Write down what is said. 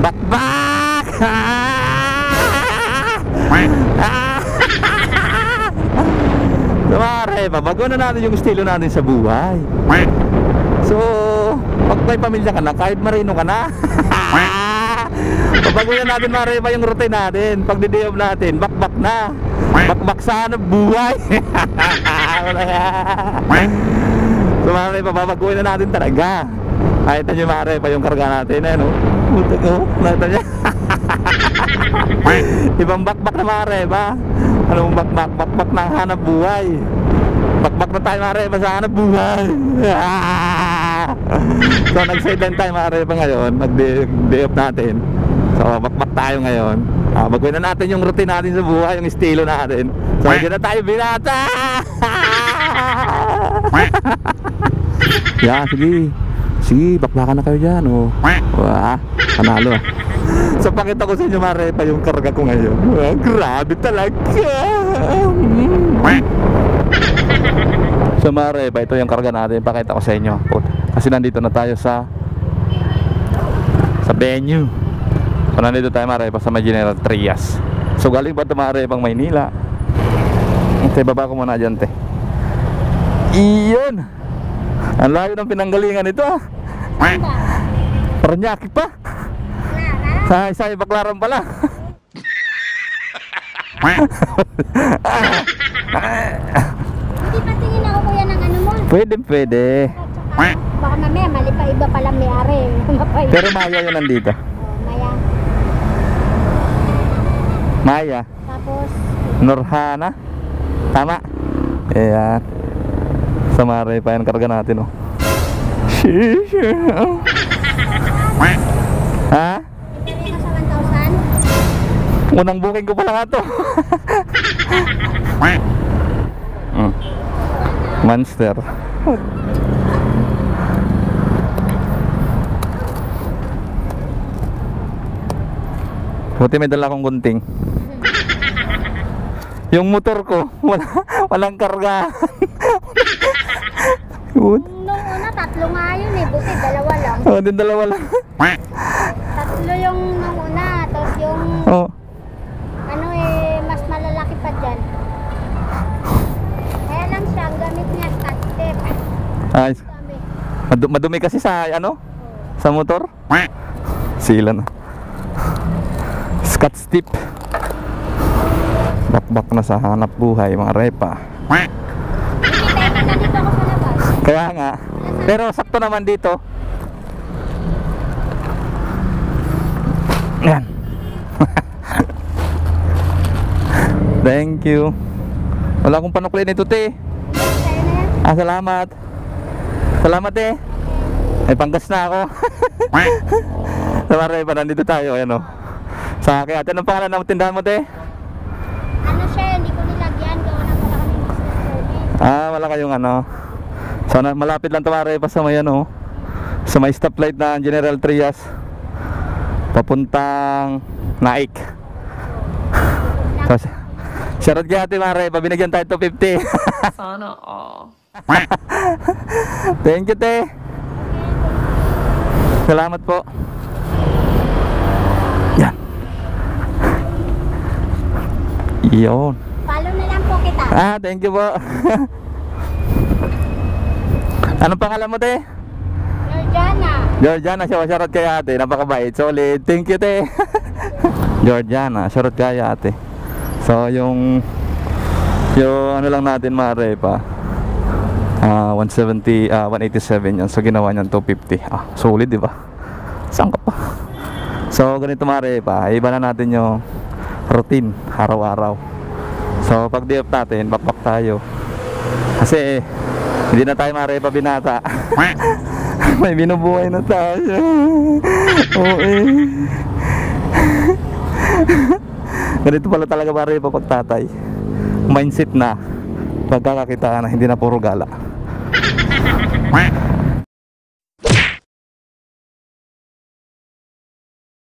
Bakbak! So mare, bago na natin yung estilo natin sa buhay. So, pag may pamilya ka na, kahit marino ka na, pabaguhin natin mare pa yung routine natin. Pag day off natin, bakbak na. Bakbak sana buhay. So mare, pababaguhin na natin talaga. Kahit nyo mare pa yung karga natin, eh, no? Puta ko, nakita niya. Ibang bakbak na mare ba? Anong bakbak? Bakbak na hanap buhay. Bakbak na tayo mare pa sa hanap buhay. So nag-sideline tayo mare pa ngayon, nag-day off natin. So bakbak tayo ngayon. Baguhin na natin yung routine natin sa buhay, yung estilo natin. So hindi na tayo binata. Yeah, sige. Sige, bakbakan na kayo dyan, oh. Wah, panalo. So pakita ko sa inyo mare pa yung karga ko ngayon. Grabe talaga. So mare pa, ito yung karga natin. Pakita ko sa inyo. Kasi nandito na tayo sa venue. So nandito tayo mare pa sa General Trias. So galing pa ito mare pang Maynila. Te, baba ko muna dyan te. Iyon. Ang layo ng pinanggalingan ito ah. Paranaque pa. Sa Baklaran pala. Hindi pa tingin ako kuya ng ano mo. Pwede. Baka mamaya mali pa, iba pala may-ari. Pero Maya yun nandito. Maya. Maya. Tapos Nurhana. Tama. Ayan. Sa mare pa yan karga natin oh. Ha? hindi ka sa 1,000. Unang booking ko pala nga to. Monster. Buti may dala akong gunting. Yung motor ko walang karga. Nung una, 3 nga yun eh. Buti, 2 lang. Oh, din 2 lang. 3 yung nung una. Tapos yung Oh. ano eh, mas malalaki pa dyan. Kaya lang siya, ang gamit niya, Scotch tape. Ay, Gamit. madumi kasi sa ano? Sa motor? Sila na. Scotch tip. Bakbak na sa hanap buhay mga repa. Hindi, tayo nandito ako sa labas. Kaya nga. Pero sakto naman dito. Yan. Thank you. Wala akong panukli nito te. Tayo na yan. Salamat. Salamat eh. May panggas na ako. Sa mga repa, nandito tayo. Ayan o. Sa akin. Anong pangalan ng tindahan mo te? Ano siya, hindi ko nilagyan. Gawa na pala kami business service. Wala kayong ano. Sana malapit lang tumare pa sa may ano. Sa may stoplight na General Trias. Papuntang Naik. So, shoutout kay ate mare, pabinigyan tayo 250. Sana all. Thank you te. Salamat po. Yan. Iyon. Follow na lang po kita. Thank you po. Anong pangalan mo te? Georgiana. Georgiana, shoutout kay ate, napakabait, solid. Thank you te. Georgiana, shoutout kay ate. So yung ano lang natin mare pa 170, 187 yan. So ginawa niyan 250. Solid di ba? Saan ka pa? So ganito mare pa, iba na natin yung routine araw-araw. So pag day off natin, bakbak tayo. Kasi hindi na tayo mare pa binata. May binubuhay na tayo. Oo eh. Ganito pala talaga mare pa pagtatay. Mindset na pagkakakitaan na hindi na puro gala.